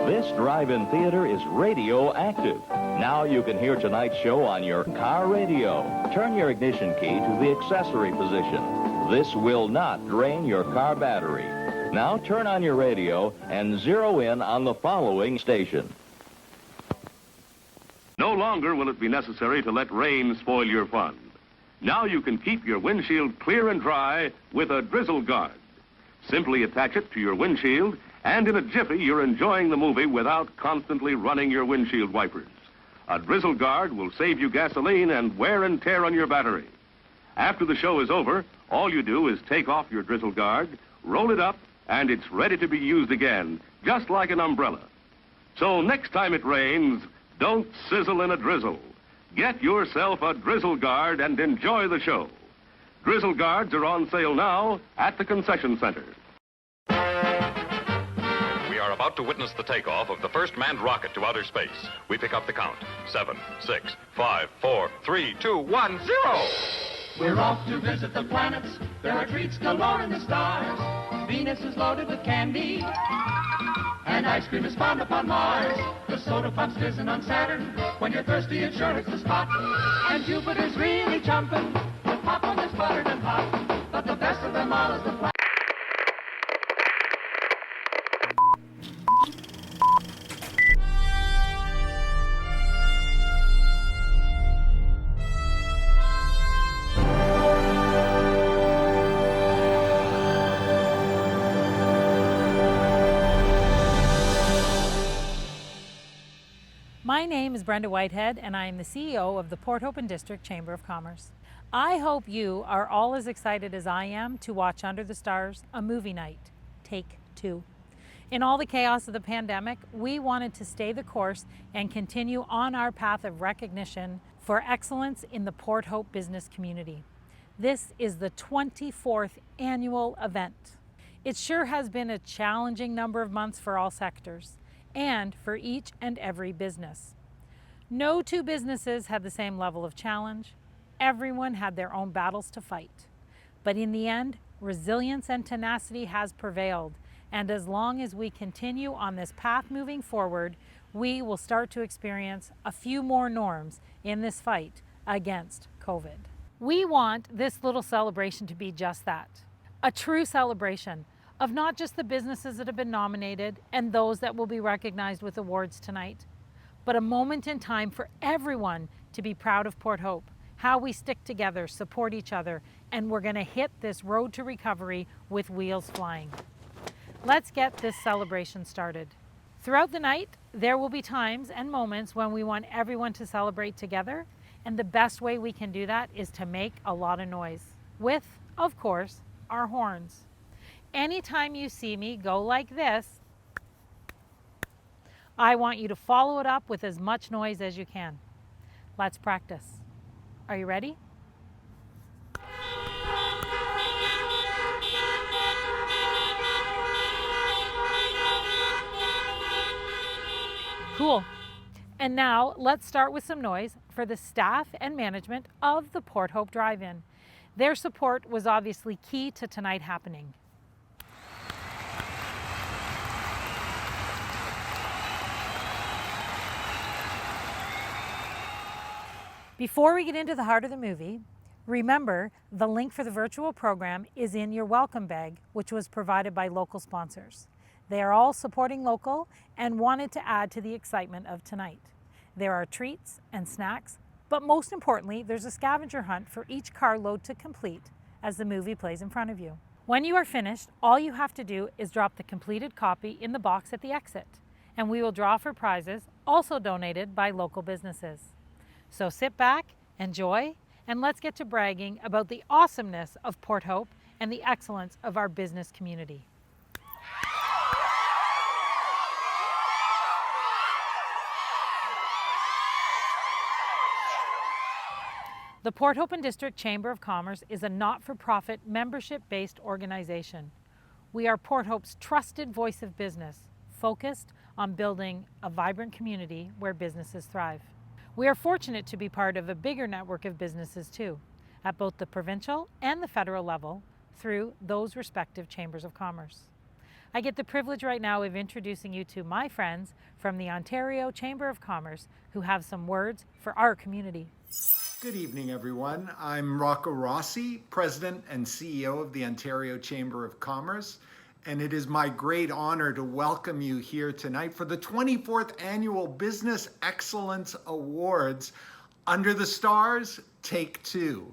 This drive-in theater is radioactive. Now you can hear tonight's show on your car radio. Turn your ignition key to the accessory position. This will not drain your car battery. Now turn on your radio and zero in on the following station. No longer will it be necessary to let rain spoil your fun. Now you can keep your windshield clear and dry with a Drizzle Guard. Simply attach it to your windshield, and in a jiffy you're enjoying the movie without constantly running your windshield wipers. A Drizzle Guard will save you gasoline and wear and tear on your battery. After the show is over, all you do is take off your Drizzle Guard, roll it up, and it's ready to be used again, just like an umbrella. So next time it rains, don't sizzle in a drizzle. Get yourself a Drizzle Guard and enjoy the show. Drizzle Guards are on sale now at the concession center. We are about to witness the takeoff of the first manned rocket to outer space. We pick up the count. 7, 6, 5, 4, 3, 2, 1, 0! We're off to visit the planets. There are treats galore in the stars. Venus is loaded with candy, and ice cream is found upon Mars. The soda pop's fizzing on Saturn. When you're thirsty, it sure hits the spot. And Jupiter's really jumping. The popcorn is buttered and hot. But the best of them all is the planet. My name is Brenda Whitehead, and I am the CEO of the Port Hope and District Chamber of Commerce. I hope you are all as excited as I am to watch Under the Stars, a movie night, Take 2. In all the chaos of the pandemic, we wanted to stay the course and continue on our path of recognition for excellence in the Port Hope business community. This is the 24th annual event. It sure has been a challenging number of months for all sectors, and for each and every business. No two businesses had the same level of challenge. Everyone had their own battles to fight. But in the end, resilience and tenacity has prevailed. And as long as we continue on this path moving forward, we will start to experience a few more norms in this fight against COVID. We want this little celebration to be just that, a true celebration of not just the businesses that have been nominated and those that will be recognized with awards tonight, but a moment in time for everyone to be proud of Port Hope, how we stick together, support each other, and we're going to hit this road to recovery with wheels flying. Let's get this celebration started. Throughout the night, there will be times and moments when we want everyone to celebrate together, and the best way we can do that is to make a lot of noise with, of course, our horns. Anytime you see me go like this, I want you to follow it up with as much noise as you can. Let's practice. Are you ready? Cool. And now let's start with some noise for the staff and management of the Port Hope Drive-In. Their support was obviously key to tonight happening. Before we get into the heart of the movie, remember the link for the virtual program is in your welcome bag, which was provided by local sponsors. They are all supporting local and wanted to add to the excitement of tonight. There are treats and snacks, but most importantly, there's a scavenger hunt for each carload to complete as the movie plays in front of you. When you are finished, all you have to do is drop the completed copy in the box at the exit, and we will draw for prizes also donated by local businesses. So sit back, enjoy, and let's get to bragging about the awesomeness of Port Hope and the excellence of our business community. The Port Hope and District Chamber of Commerce is a not-for-profit, membership-based organization. We are Port Hope's trusted voice of business, focused on building a vibrant community where businesses thrive. We are fortunate to be part of a bigger network of businesses too, at both the provincial and the federal level through those respective chambers of commerce. I get the privilege right now of introducing you to my friends from the Ontario Chamber of Commerce who have some words for our community. Good evening, everyone. I'm Rocco Rossi, President and CEO of the Ontario Chamber of Commerce, and it is my great honor to welcome you here tonight for the 24th Annual Business Excellence Awards, Under the Stars, Take Two.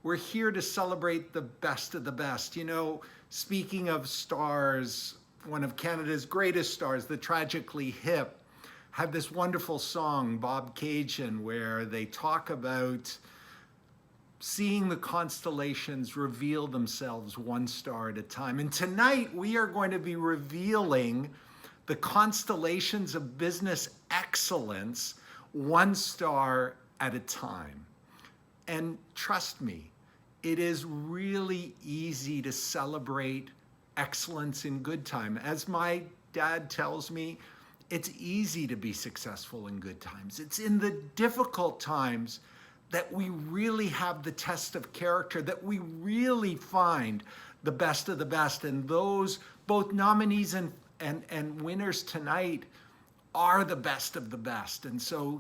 We're here to celebrate the best of the best. You know, speaking of stars, one of Canada's greatest stars, the Tragically Hip, had this wonderful song, Bob Cajun, where they talk about seeing the constellations reveal themselves one star at a time. And tonight we are going to be revealing the constellations of business excellence one star at a time. And trust me, it is really easy to celebrate excellence in good time. As my dad tells me, it's easy to be successful in good times. It's in the difficult times that we really have the test of character, that we really find the best of the best. And those, both nominees and winners tonight, are the best of the best. And so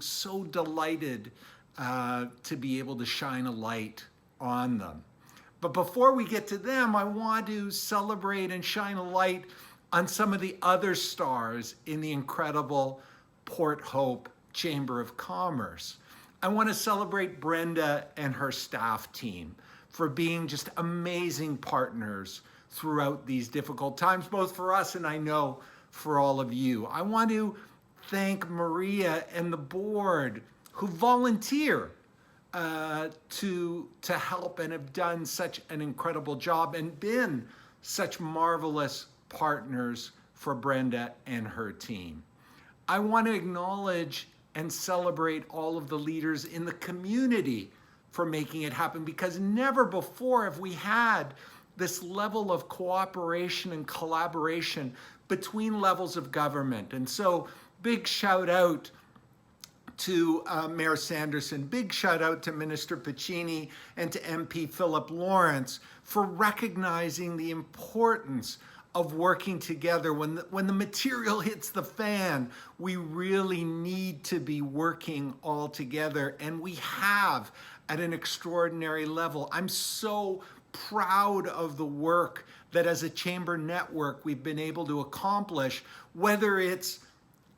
delighted to be able to shine a light on them. But before we get to them, I want to celebrate and shine a light on some of the other stars in the incredible Port Hope Chamber of Commerce. I want to celebrate Brenda and her staff team for being just amazing partners throughout these difficult times, both for us and I know for all of you. I want to thank Maria and the board who volunteer to help and have done such an incredible job and been such marvelous partners for Brenda and her team. I want to acknowledge and celebrate all of the leaders in the community for making it happen, because never before have we had this level of cooperation and collaboration between levels of government. And so big shout out to Mayor Sanderson, big shout out to Minister Piccini and to MP Philip Lawrence for recognizing the importance of working together. When the material hits the fan, we really need to be working all together, and we have at an extraordinary level. I'm so proud of the work that as a chamber network we've been able to accomplish, whether it's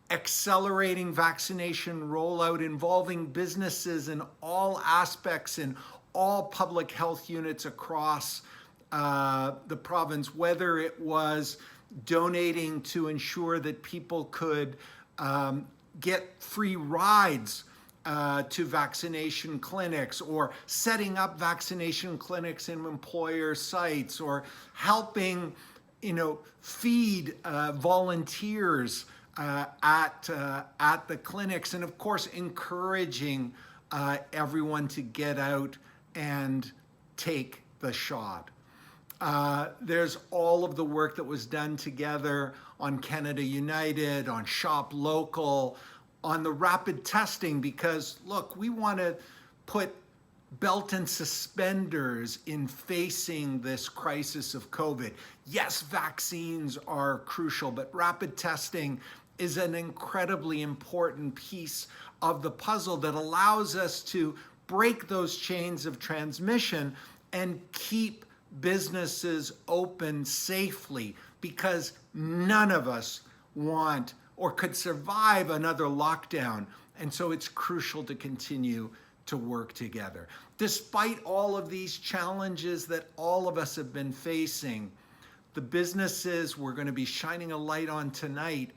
accelerating vaccination rollout involving businesses in all aspects in all public health units across the province, whether it was donating to ensure that people could get free rides to vaccination clinics, or setting up vaccination clinics in employer sites, or helping, feed volunteers at the clinics, and of course encouraging everyone to get out and take the shot. There's all of the work that was done together on Canada United, on Shop Local, on the rapid testing, because look, we want to put belt and suspenders in facing this crisis of COVID. Yes, vaccines are crucial, but rapid testing is an incredibly important piece of the puzzle that allows us to break those chains of transmission and keep businesses open safely, because none of us want or could survive another lockdown. And so it's crucial to continue to work together. Despite all of these challenges that all of us have been facing, the businesses we're going to be shining a light on tonight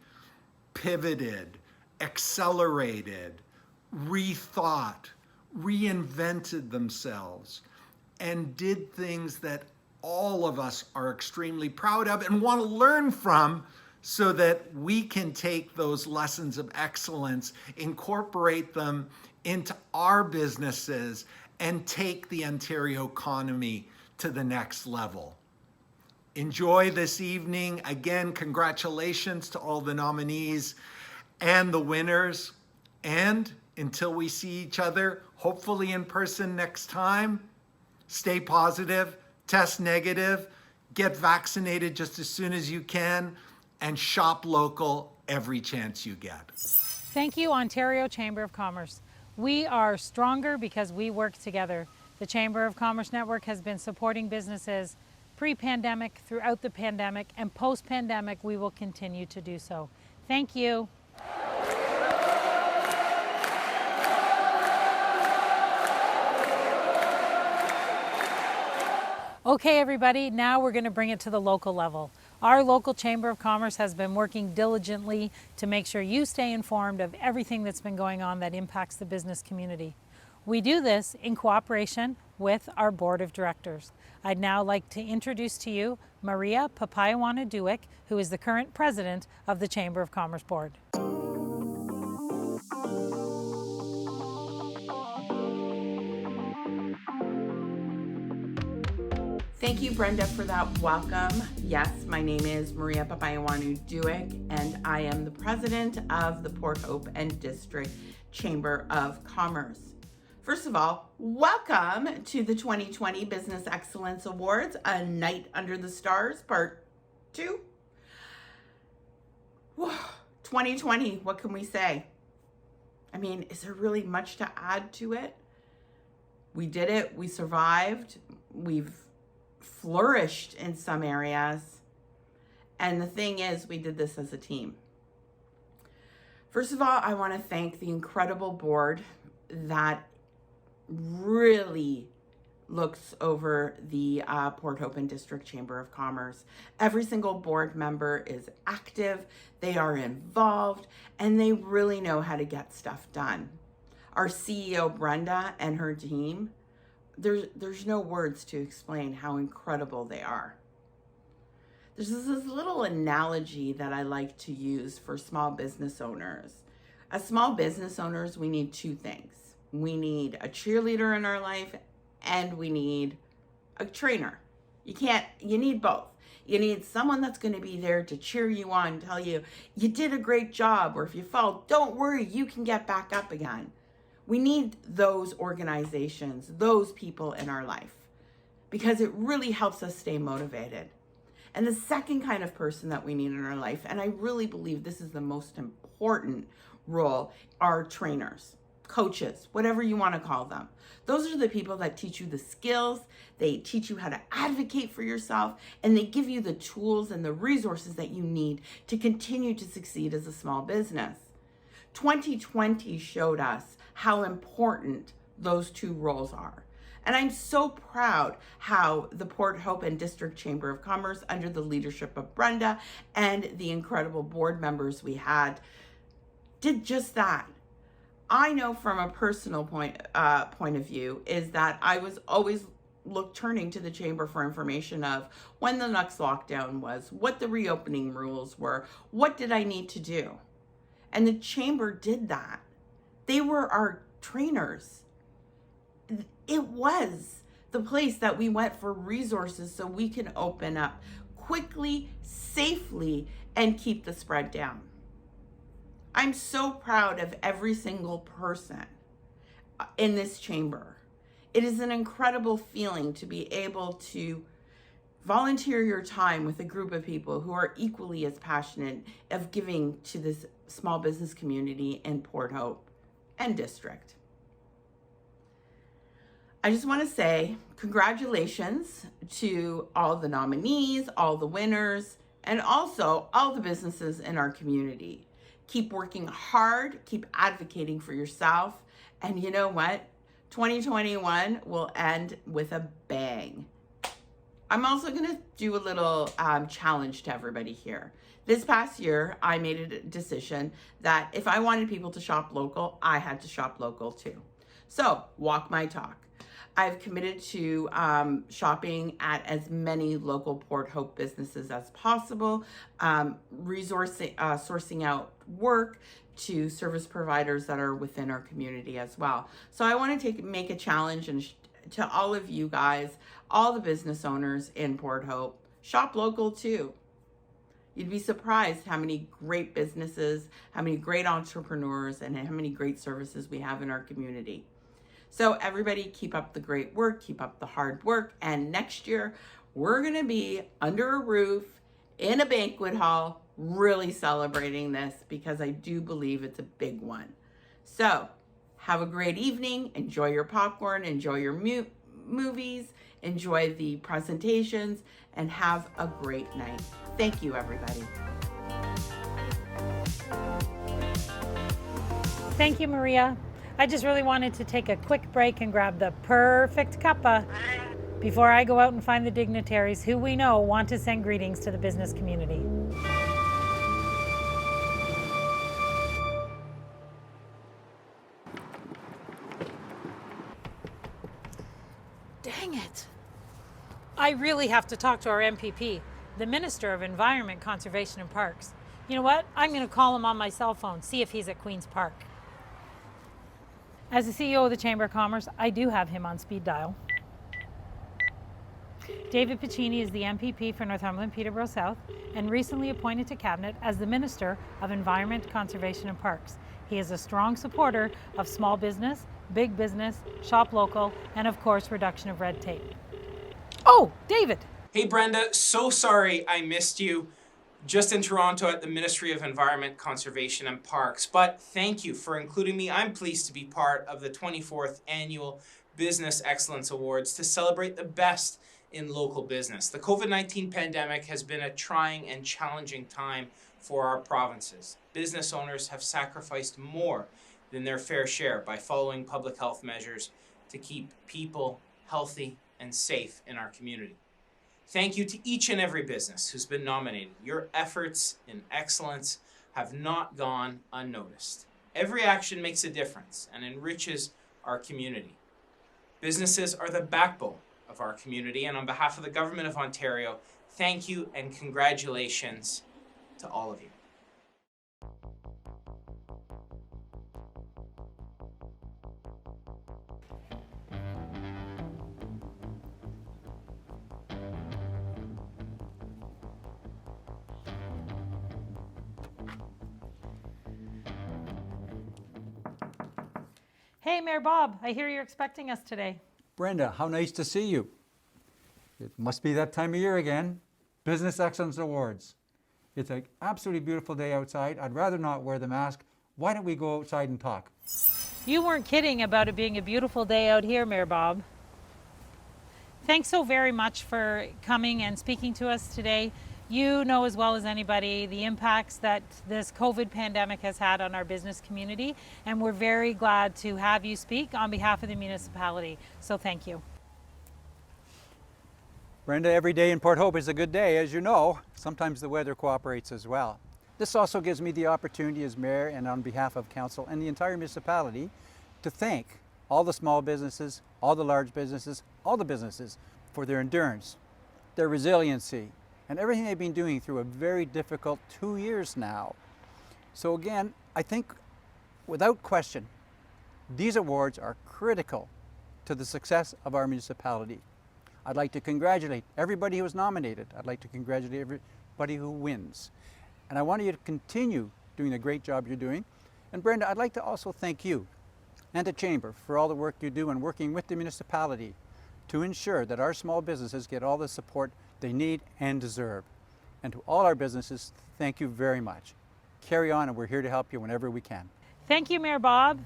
pivoted, accelerated, rethought, reinvented themselves, and did things that all of us are extremely proud of and want to learn from, so that we can take those lessons of excellence, incorporate them into our businesses, and take the Ontario economy to the next level. Enjoy this evening. Again, congratulations to all the nominees and the winners. And until we see each other, hopefully in person next time, stay positive, test negative, get vaccinated just as soon as you can, and shop local every chance you get. Thank you, Ontario Chamber of Commerce. We are stronger because we work together. The Chamber of Commerce Network has been supporting businesses pre-pandemic, throughout the pandemic, and post-pandemic, we will continue to do so. Thank you. Okay, everybody, now we're going to bring it to the local level. Our local Chamber of Commerce has been working diligently to make sure you stay informed of everything that's been going on that impacts the business community. We do this in cooperation with our Board of Directors. I'd now like to introduce to you Maria Papayawana-Duick, who is the current President of the Chamber of Commerce Board. Thank you, Brenda, for that welcome. Yes, my name is Maria Papayawana-Duick, and I am the President of the Port Hope and District Chamber of Commerce. First of all, welcome to the 2020 Business Excellence Awards, A Night Under the Stars, Part 2. 2020, what can we say? I mean, is there really much to add to it? We did it, we survived, we've flourished in some areas, and the thing is, we did this as a team. First of all, I want to thank the incredible board that really looks over the Port Hope and District Chamber of Commerce. Every single board member is active, they are involved, and they really know how to get stuff done. Our CEO, Brenda, and her team, there's no words to explain how incredible they are. There's this little analogy that I like to use for small business owners. As small business owners, we need two things. We need a cheerleader in our life, and we need a trainer. You need both. You need someone that's going to be there to cheer you on, tell you, you did a great job, or if you fall, don't worry, you can get back up again. We need those organizations, those people in our life, because it really helps us stay motivated. And the second kind of person that we need in our life, and I really believe this is the most important role, are trainers, coaches, whatever you want to call them. Those are the people that teach you the skills, they teach you how to advocate for yourself, and they give you the tools and the resources that you need to continue to succeed as a small business. 2020 showed us how important those two roles are. And I'm so proud how the Port Hope and District Chamber of Commerce, under the leadership of Brenda and the incredible board members we had, did just that. I know from a personal point of view is that I was always turning to the chamber for information of when the next lockdown was, what the reopening rules were, what did I need to do? And the chamber did that. They were our trainers. It was the place that we went for resources so we can open up quickly, safely, and keep the spread down. I'm so proud of every single person in this chamber. It is an incredible feeling to be able to volunteer your time with a group of people who are equally as passionate of giving to this small business community in Port Hope and District. I just want to say congratulations to all the nominees, all the winners, and also all the businesses in our community. Keep working hard, keep advocating for yourself, and you know what? 2021 will end with a bang. I'm also going to do a little challenge to everybody here. This past year, I made a decision that if I wanted people to shop local, I had to shop local too. So, walk my talk. I've committed to shopping at as many local Port Hope businesses as possible, sourcing out work to service providers that are within our community as well. So I want to make a challenge and to all of you guys, all the business owners in Port Hope, shop local too. You'd be surprised how many great businesses, how many great entrepreneurs, and how many great services we have in our community. So everybody keep up the great work, keep up the hard work, and next year we're going to be under a roof in a banquet hall really celebrating this, because I do believe it's a big one. So have a great evening. Enjoy your popcorn, enjoy your movies, enjoy the presentations, and have a great night. Thank you, everybody. Thank you, Maria. I just really wanted to take a quick break and grab the perfect cuppa before I go out and find the dignitaries who we know want to send greetings to the business community. Dang it. I really have to talk to our MPP, the Minister of Environment, Conservation and Parks. You know what? I'm going to call him on my cell phone, see if he's at Queen's Park. As the CEO of the Chamber of Commerce, I do have him on speed dial. David Piccini is the MPP for Northumberland Peterborough South and recently appointed to Cabinet as the Minister of Environment, Conservation and Parks. He is a strong supporter of small business, big business, shop local, and of course, reduction of red tape. Oh, David! Hey Brenda, so sorry I missed you. Just in Toronto at the Ministry of Environment, Conservation and Parks. But thank you for including me. I'm pleased to be part of the 24th Annual Business Excellence Awards to celebrate the best in local business. The COVID-19 pandemic has been a trying and challenging time for our provinces. Business owners have sacrificed more than their fair share by following public health measures to keep people healthy and safe in our community. Thank you to each and every business who's been nominated. Your efforts in excellence have not gone unnoticed. Every action makes a difference and enriches our community. Businesses are the backbone of our community, and on behalf of the Government of Ontario, thank you and congratulations to all of you. Hey, Mayor Bob, I hear you're expecting us today. Brenda, how nice to see you. It must be that time of year again. Business Excellence Awards. It's an absolutely beautiful day outside. I'd rather not wear the mask. Why don't we go outside and talk? You weren't kidding about it being a beautiful day out here, Mayor Bob. Thanks so very much for coming and speaking to us today. You know as well as anybody the impacts that this COVID pandemic has had on our business community, and we're very glad to have you speak on behalf of the municipality. So thank you. Brenda, every day in Port Hope is a good day, as you know. Sometimes the weather cooperates as well. This also gives me the opportunity as mayor and on behalf of council and the entire municipality to thank all the small businesses, all the large businesses, all the businesses for their endurance, their resiliency, and everything they've been doing through a very difficult 2 years now. So again, I think without question, these awards are critical to the success of our municipality. I'd like to congratulate everybody who was nominated. I'd like to congratulate everybody who wins. And I want you to continue doing the great job you're doing. And Brenda, I'd like to also thank you and the Chamber for all the work you do in working with the municipality to ensure that our small businesses get all the support they need and deserve. And to all our businesses, thank you very much. Carry on, and we're here to help you whenever we can. Thank you, Mayor Bob.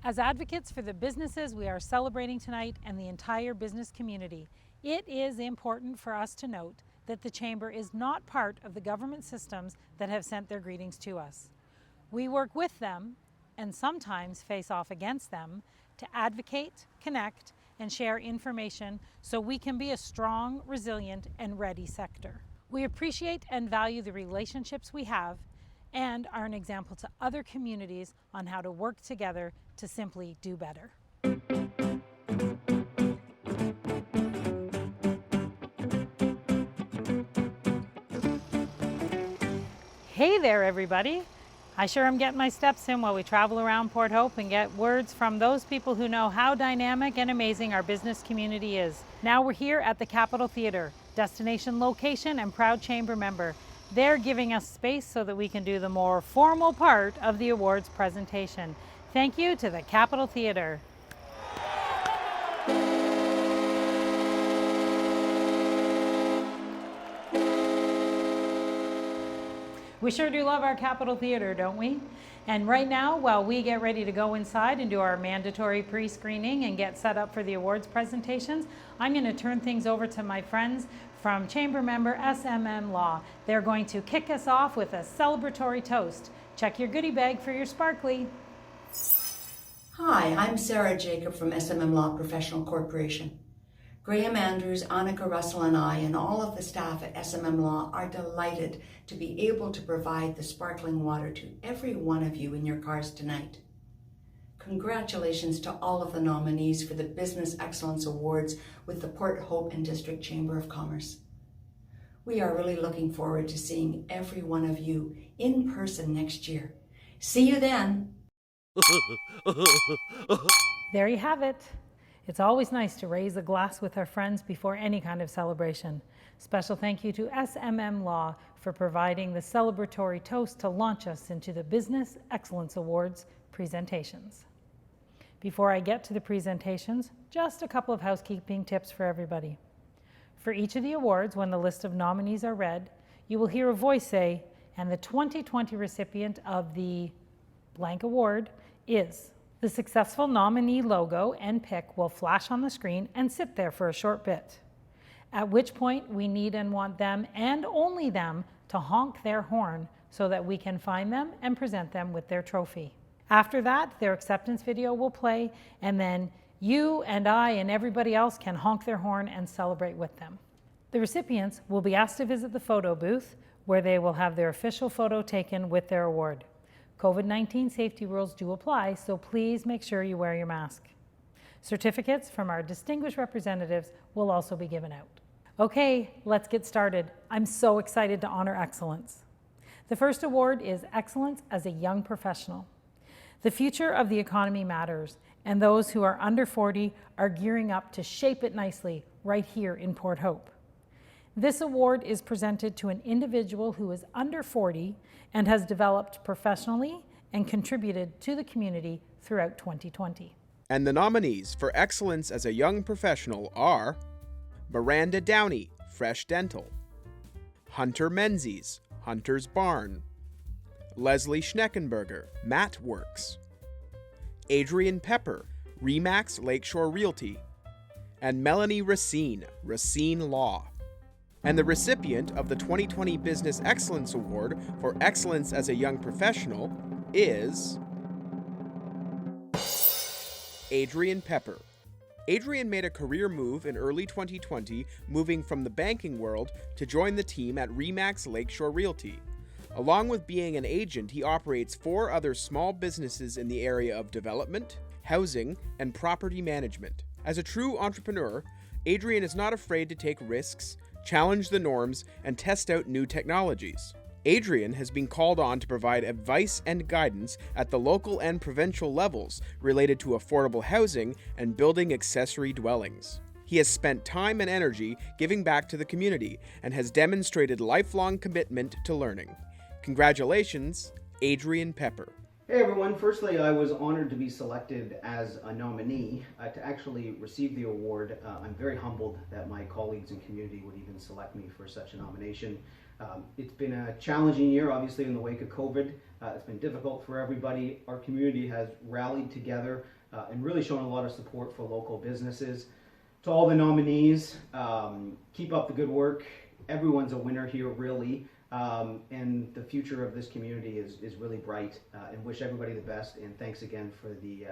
As advocates for the businesses we are celebrating tonight and the entire business community, it is important for us to note that the Chamber is not part of the government systems that have sent their greetings to us. We work with them and sometimes face off against them to advocate, connect, and share information so we can be a strong, resilient, and ready sector. We appreciate and value the relationships we have and are an example to other communities on how to work together to simply do better. Hey there, everybody. I sure am getting my steps in while we travel around Port Hope and get words from those people who know how dynamic and amazing our business community is. Now we're here at the Capitol Theatre, destination location and proud Chamber member. They're giving us space so that we can do the more formal part of the awards presentation. Thank you to the Capitol Theatre. We sure do love our Capitol Theatre, don't we? And right now, while we get ready to go inside and do our mandatory pre-screening and get set up for the awards presentations, I'm going to turn things over to my friends from Chamber Member SMM Law. They're going to kick us off with a celebratory toast. Check your goodie bag for your sparkly. Hi, I'm Sarah Jacob from SMM Law Professional Corporation. Graham Andrews, Annika Russell, and I, and all of the staff at SMM Law are delighted to be able to provide the sparkling water to every one of you in your cars tonight. Congratulations to all of the nominees for the Business Excellence Awards with the Port Hope and District Chamber of Commerce. We are really looking forward to seeing every one of you in person next year. See you then. There you have it. It's always nice to raise a glass with our friends before any kind of celebration. Special thank you to SMM Law for providing the celebratory toast to launch us into the Business Excellence Awards presentations. Before I get to the presentations, just a couple of housekeeping tips for everybody. For each of the awards, when the list of nominees are read, you will hear a voice say, and the 2020 recipient of the blank award is. The successful nominee logo and pick will flash on the screen and sit there for a short bit, at which point we need and want them and only them to honk their horn so that we can find them and present them with their trophy. After that, their acceptance video will play, and then you and I and everybody else can honk their horn and celebrate with them. The recipients will be asked to visit the photo booth, where they will have their official photo taken with their award. COVID-19 safety rules do apply, so please make sure you wear your mask. Certificates from our distinguished representatives will also be given out. Okay, let's get started. I'm so excited to honor excellence. The first award is Excellence as a Young Professional. The future of the economy matters, and those who are under 40 are gearing up to shape it nicely right here in Port Hope. This award is presented to an individual who is under 40 and has developed professionally and contributed to the community throughout 2020. And the nominees for Excellence as a Young Professional are Miranda Downey, Fresh Dental; Hunter Menzies, Hunter's Barn; Leslie Schneckenberger, Matt Works; Adrian Pepper, Remax Lakeshore Realty; and Melanie Racine, Racine Law. And the recipient of the 2020 Business Excellence Award for Excellence as a Young Professional is Adrian Pepper. Adrian made a career move in early 2020, moving from the banking world to join the team at Remax Lakeshore Realty. Along with being an agent, he operates 4 other small businesses in the area of development, housing, and property management. As a true entrepreneur, Adrian is not afraid to take risks, challenge the norms, and test out new technologies. Adrian has been called on to provide advice and guidance at the local and provincial levels related to affordable housing and building accessory dwellings. He has spent time and energy giving back to the community and has demonstrated lifelong commitment to learning. Congratulations, Adrian Pepper. Hey everyone, firstly I was honored to be selected as a nominee to actually receive the award. I'm very humbled that my colleagues and community would even select me for such a nomination. It's been a challenging year, obviously in the wake of COVID. It's been difficult for everybody. Our community has rallied together and really shown a lot of support for local businesses. To all the nominees, keep up the good work. Everyone's a winner here, really. And the future of this community is really bright, and wish everybody the best, and thanks again for the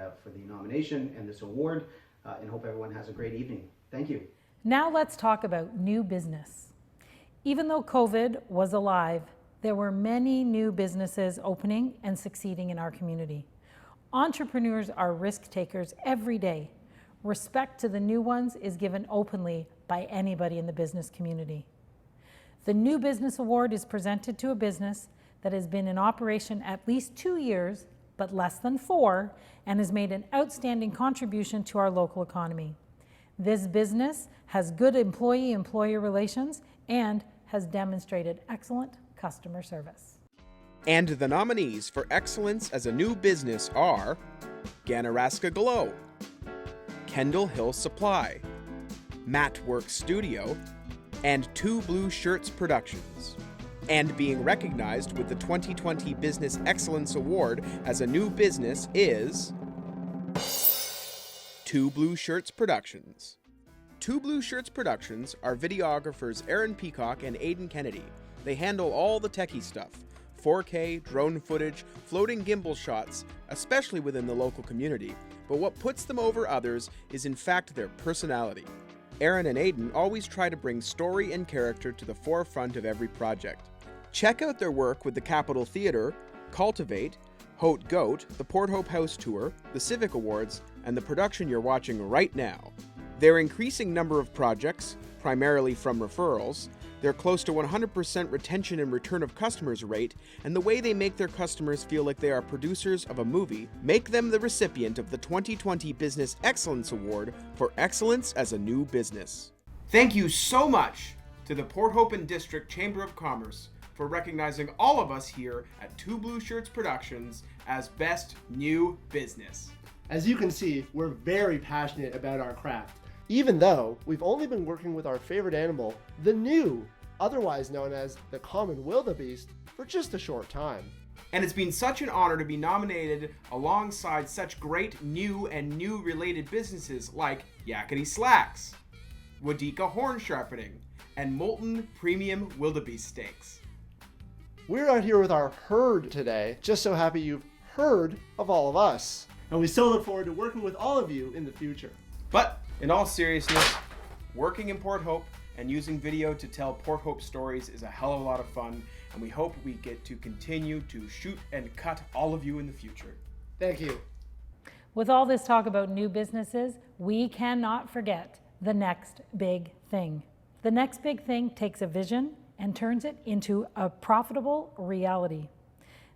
nomination and this award, and hope everyone has a great evening. Thank you. Now let's talk about new business. Even though COVID was alive, there were many new businesses opening and succeeding in our community. Entrepreneurs are risk takers every day. Respect to the new ones is given openly by anybody in the business community. The New Business Award is presented to a business that has been in operation at least 2 years, but less than 4, and has made an outstanding contribution to our local economy. This business has good employee-employer relations and has demonstrated excellent customer service. And the nominees for excellence as a new business are Ganaraska Glow, Kendall Hill Supply, Matt Works Studio, and Two Blue Shirts Productions. And being recognized with the 2020 Business Excellence Award as a new business is Two Blue Shirts Productions. Two Blue Shirts Productions are videographers Aaron Peacock and Aidan Kennedy. They handle all the techie stuff, 4K, drone footage, floating gimbal shots, especially within the local community. But what puts them over others is in fact their personality. Aaron and Aidan always try to bring story and character to the forefront of every project. Check out their work with the Capitol Theatre, Cultivate, Haute Goat, the Port Hope House Tour, the Civic Awards, and the production you're watching right now. Their increasing number of projects, primarily from referrals, their close to 100% retention and return of customers rate, and the way they make their customers feel like they are producers of a movie, make them the recipient of the 2020 Business Excellence Award for Excellence as a New Business. Thank you so much to the Port Hope and District Chamber of Commerce for recognizing all of us here at Two Blue Shirts Productions as Best New Business. As you can see, we're very passionate about our craft, even though we've only been working with our favorite animal, the gnu, otherwise known as the common wildebeest, for just a short time. And it's been such an honor to be nominated alongside such great new and new-related businesses like Yakety Slacks, Wadika Horn Sharpening, and Molten Premium Wildebeest Steaks. We're out here with our herd today, just so happy you've heard of all of us. And we so look forward to working with all of you in the future. But in all seriousness, working in Port Hope and using video to tell Port Hope stories is a hell of a lot of fun, and we hope we get to continue to shoot and cut all of you in the future. Thank you. With all this talk about new businesses, we cannot forget the next big thing. The next big thing takes a vision and turns it into a profitable reality.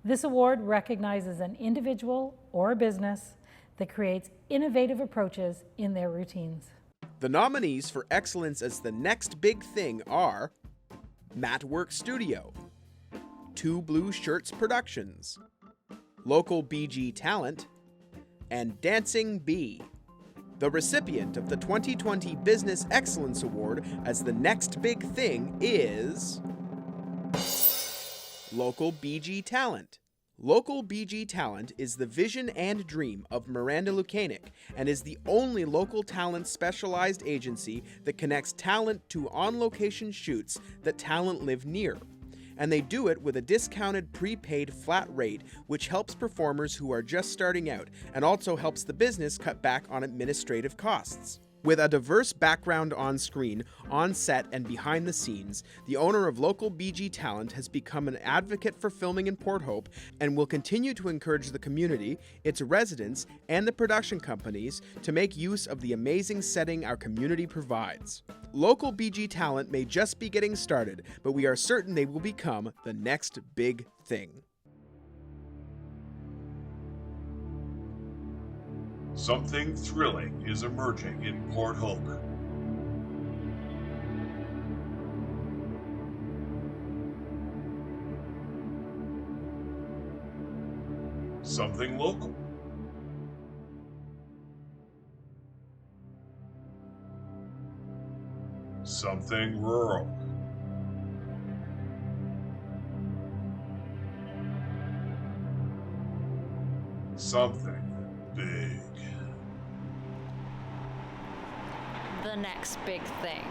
This award recognizes an individual or a business that creates innovative approaches in their routines. The nominees for excellence as the next big thing are Matt Works Studio, Two Blue Shirts Productions, Local BG Talent, and Dancing Bee. The recipient of the 2020 Business Excellence Award as the next big thing is Local BG Talent. Local BG Talent is the vision and dream of Miranda Lukanik and is the only local talent specialized agency that connects talent to on-location shoots that talent live near. And they do it with a discounted prepaid flat rate, which helps performers who are just starting out and also helps the business cut back on administrative costs. With a diverse background on screen, on set, and behind the scenes, the owner of Local BG Talent has become an advocate for filming in Port Hope and will continue to encourage the community, its residents, and the production companies to make use of the amazing setting our community provides. Local BG Talent may just be getting started, but we are certain they will become the next big thing. Something thrilling is emerging in Port Hope. Something local. Something rural. Something big. The next big thing.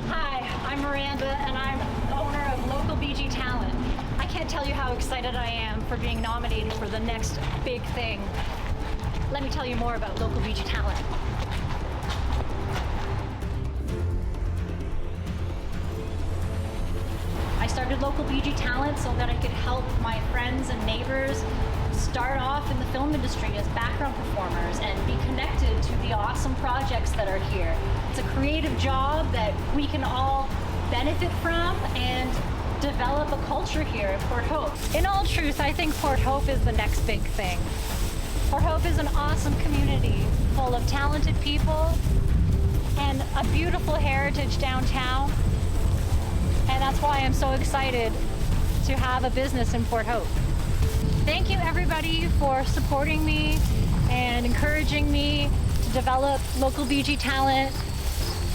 Hi, I'm Miranda, and I'm the owner of Local BG Talent. I can't tell you how excited I am for being nominated for the next big thing. Let me tell you more about Local BG Talent. I started Local BG Talent so that I could help my friends and neighbors start off in the film industry as background performers and be connected to the awesome projects that are here. It's a creative job that we can all benefit from, and develop a culture here at Port Hope. In all truth, I think Port Hope is the next big thing. Port Hope is an awesome community full of talented people and a beautiful heritage downtown. And that's why I'm so excited to have a business in Port Hope. Thank you everybody for supporting me and encouraging me to develop local BG talent.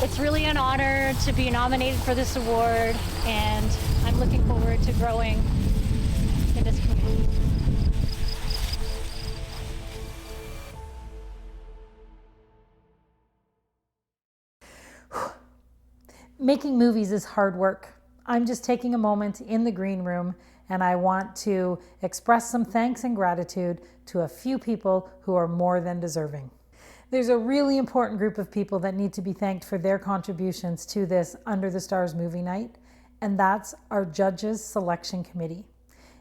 It's really an honor to be nominated for this award, and I'm looking forward to growing in this community. Making movies is hard work. I'm just taking a moment in the green room, and I want to express some thanks and gratitude to a few people who are more than deserving. There's a really important group of people that need to be thanked for their contributions to this Under the Stars movie night, and that's our Judges Selection Committee.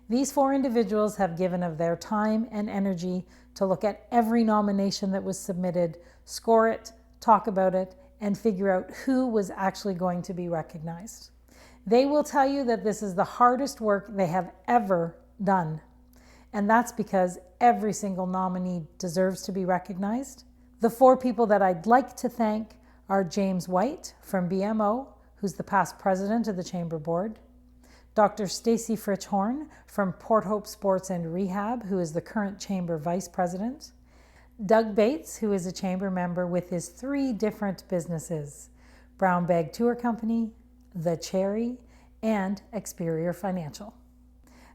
These 4 individuals have given of their time and energy to look at every nomination that was submitted, score it, talk about it, and figure out who was actually going to be recognized. They will tell you that this is the hardest work they have ever done, and that's because every single nominee deserves to be recognized. The 4 people that I'd like to thank are James White from BMO, who's the past president of the Chamber Board, Dr. Stacey Fritsch-Horn from Port Hope Sports and Rehab, who is the current Chamber Vice President, Doug Bates, who is a Chamber member with his 3 different businesses, Brown Bag Tour Company, The Cherry, and Experior Financial.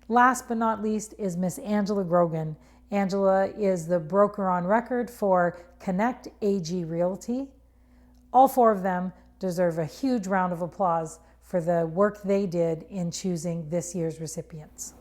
Last but not least is Miss Angela Grogan. Angela is the broker on record for Connect AG Realty. All 4 of them deserve a huge round of applause for the work they did in choosing this year's recipients.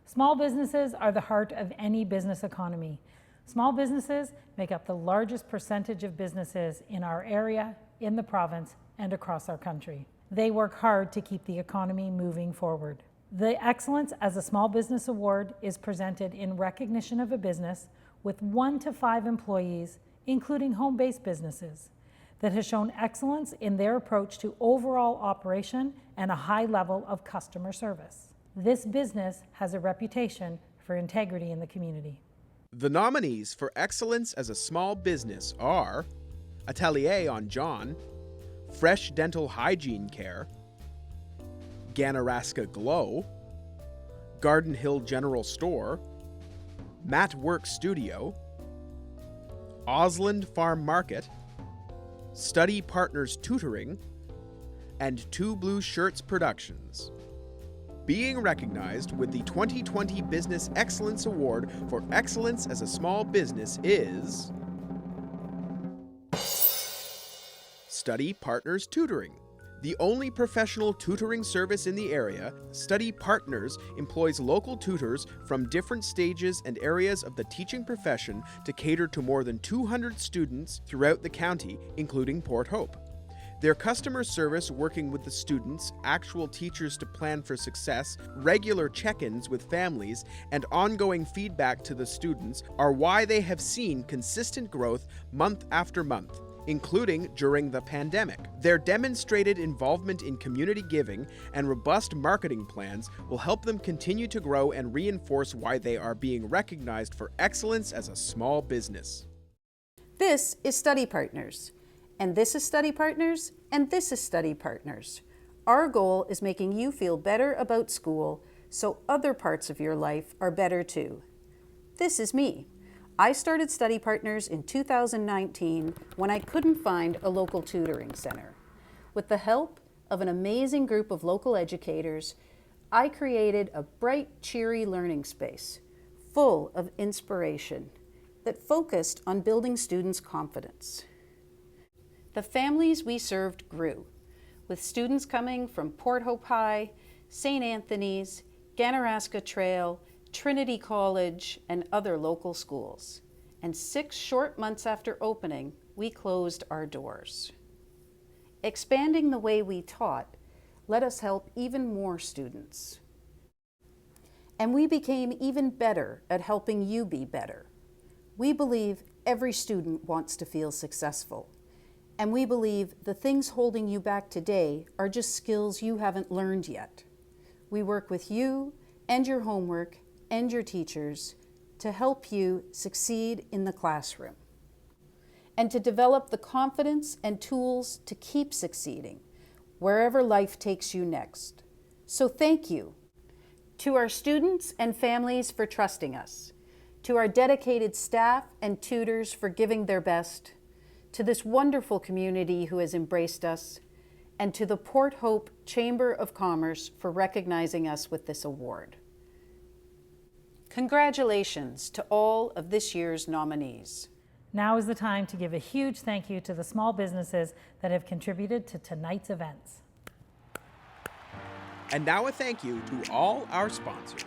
Small businesses are the heart of any business economy. Small businesses make up the largest percentage of businesses in our area, in the province, and across our country. They work hard to keep the economy moving forward. The Excellence as a Small Business Award is presented in recognition of a business with 1 to 5 employees, including home-based businesses, that has shown excellence in their approach to overall operation and a high level of customer service. This business has a reputation for integrity in the community. The nominees for Excellence as a Small Business are Atelier on John, Fresh Dental Hygiene Care, Ganaraska Glow, Garden Hill General Store, Matt Work Studio, Osland Farm Market, Study Partners Tutoring, and Two Blue Shirts Productions. Being recognized with the 2020 Business Excellence Award for Excellence as a Small Business is Study Partners Tutoring. The only professional tutoring service in the area, Study Partners employs local tutors from different stages and areas of the teaching profession to cater to more than 200 students throughout the county, including Port Hope. Their customer service, working with the students, actual teachers to plan for success, regular check-ins with families, and ongoing feedback to the students are why they have seen consistent growth month after month, including during the pandemic. Their demonstrated involvement in community giving and robust marketing plans will help them continue to grow and reinforce why they are being recognized for excellence as a small business. This is Study Partners. And this is Study Partners, and this is Study Partners. Our goal is making you feel better about school so other parts of your life are better too. This is me. I started Study Partners in 2019 when I couldn't find a local tutoring center. With the help of an amazing group of local educators, I created a bright, cheery learning space full of inspiration that focused on building students' confidence. The families we served grew, with students coming from Port Hope High, St. Anthony's, Ganaraska Trail, Trinity College, and other local schools. And 6 short months after opening, we closed our doors. Expanding the way we taught let us help even more students. And we became even better at helping you be better. We believe every student wants to feel successful. And we believe the things holding you back today are just skills you haven't learned yet. We work with you and your homework and your teachers to help you succeed in the classroom and to develop the confidence and tools to keep succeeding wherever life takes you next. So thank you to our students and families for trusting us, to our dedicated staff and tutors for giving their best, to this wonderful community who has embraced us, and to the Port Hope Chamber of Commerce for recognizing us with this award. Congratulations to all of this year's nominees. Now is the time to give a huge thank you to the small businesses that have contributed to tonight's events. And now a thank you to all our sponsors.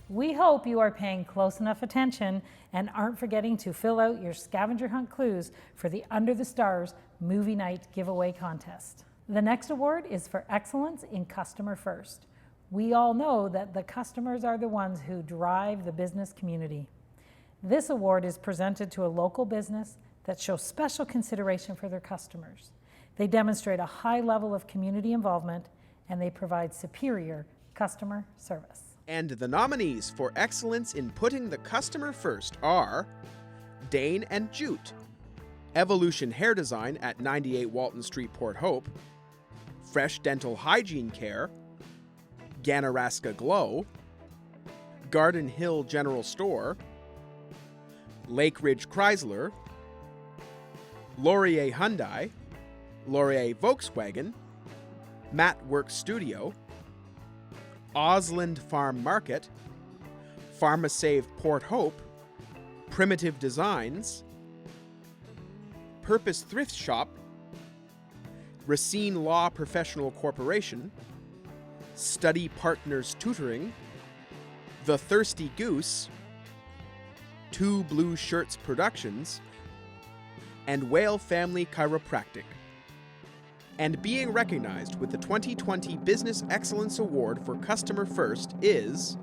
We hope you are paying close enough attention and aren't forgetting to fill out your scavenger hunt clues for the Under the Stars Movie Night Giveaway Contest. The next award is for excellence in customer first. We all know that the customers are the ones who drive the business community. This award is presented to a local business that shows special consideration for their customers. They demonstrate a high level of community involvement and they provide superior customer service. And the nominees for excellence in putting the customer first are Dane and Jute, Evolution Hair Design at 98 Walton Street, Port Hope, Fresh Dental Hygiene Care, Ganaraska Glow, Garden Hill General Store, Lake Ridge Chrysler, Laurier Hyundai, Laurier Volkswagen, Matt Works Studio, Osland Farm Market, PharmaSave Port Hope, Primitive Designs, Purpose Thrift Shop, Racine Law Professional Corporation, Study Partners Tutoring, The Thirsty Goose, Two Blue Shirts Productions, and Whale Family Chiropractic. And being recognized with the 2020 Business Excellence Award for Customer First is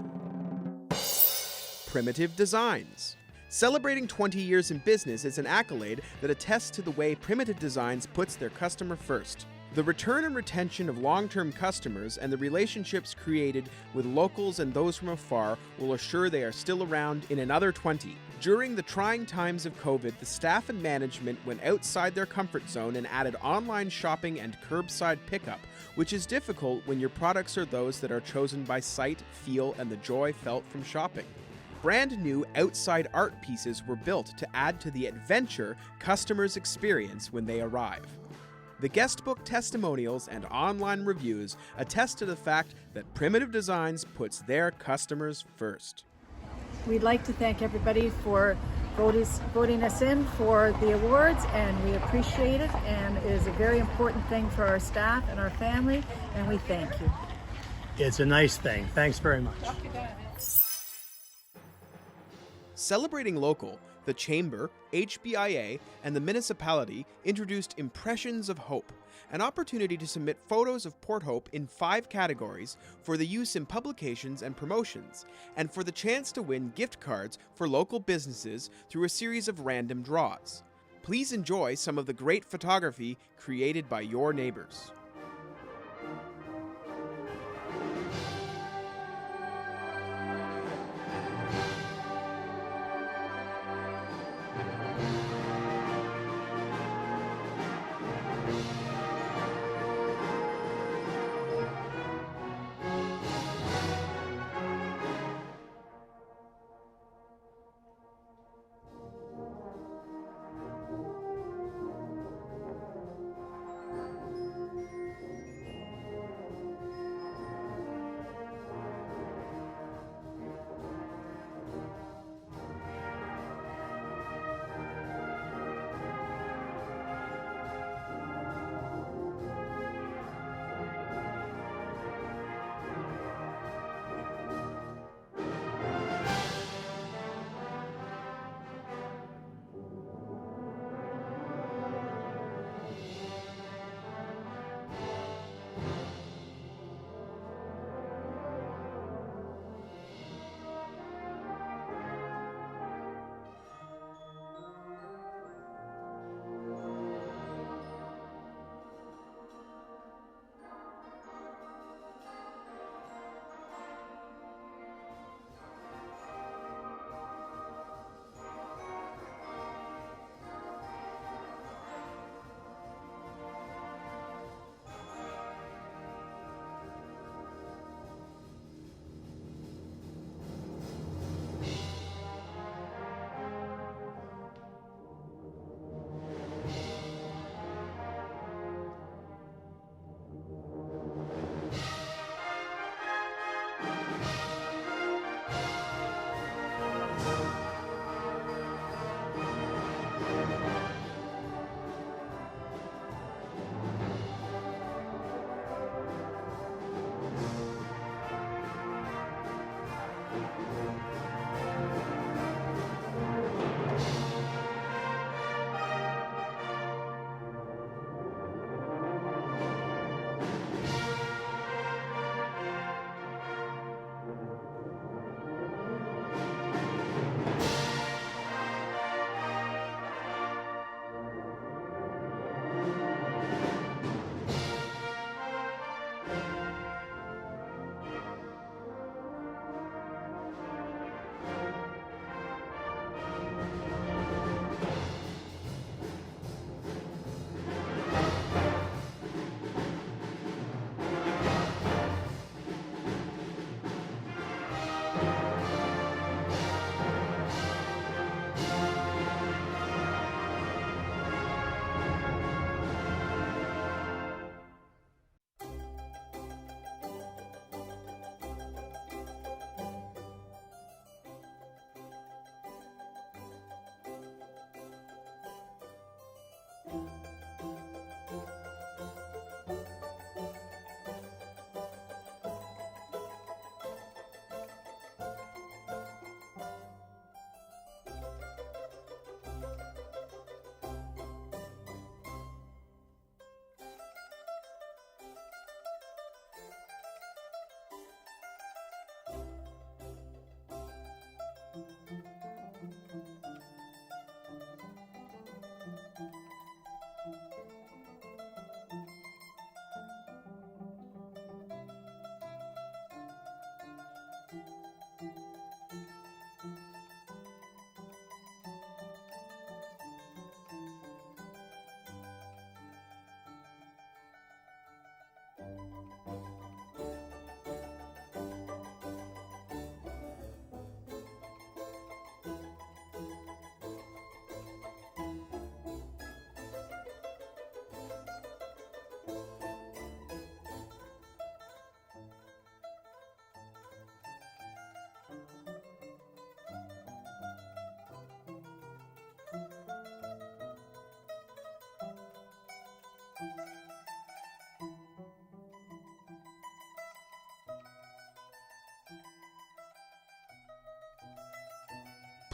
Primitive Designs. Celebrating 20 years in business is an accolade that attests to the way Primitive Designs puts their customer first. The return and retention of long-term customers and the relationships created with locals and those from afar will assure they are still around in another 20. During the trying times of COVID, the staff and management went outside their comfort zone and added online shopping and curbside pickup, which is difficult when your products are those that are chosen by sight, feel, and the joy felt from shopping. Brand new outside art pieces were built to add to the adventure customers experience when they arrive. The guest book testimonials and online reviews attest to the fact that Primitive Designs puts their customers first. We'd like to thank everybody for voting us in for the awards, and we appreciate it, and it is a very important thing for our staff and our family, and we thank you. It's a nice thing. Thanks very much. Celebrating local, the Chamber, HBIA, and the municipality introduced Impressions of Hope, an opportunity to submit photos of Port Hope in 5 categories for the use in publications and promotions, and for the chance to win gift cards for local businesses through a series of random draws. Please enjoy some of the great photography created by your neighbors.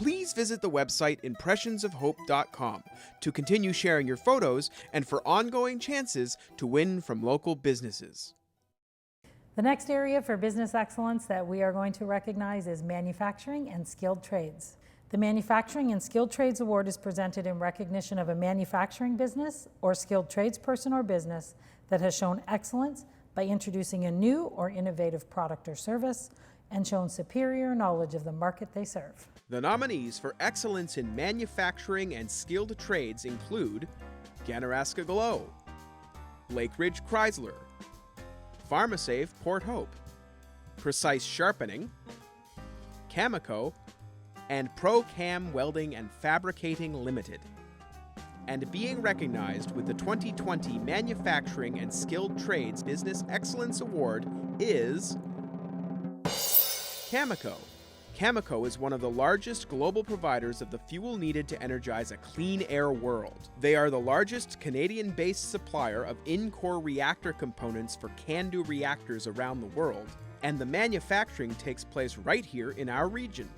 Please visit the website impressionsofhope.com to continue sharing your photos and for ongoing chances to win from local businesses. The next area for business excellence that we are going to recognize is manufacturing and skilled trades. The Manufacturing and Skilled Trades Award is presented in recognition of a manufacturing business or skilled tradesperson or business that has shown excellence by introducing a new or innovative product or service and shown superior knowledge of the market they serve. The nominees for excellence in manufacturing and skilled trades include Ganaraska Glow, Lake Ridge Chrysler, PharmaSafe Port Hope, Precise Sharpening, Cameco, and ProCam Welding and Fabricating Limited. And being recognized with the 2020 Manufacturing and Skilled Trades Business Excellence Award is Cameco. Cameco is one of the largest global providers of the fuel needed to energize a clean air world. They are the largest Canadian-based supplier of in-core reactor components for CANDU reactors around the world, and the manufacturing takes place right here in our region.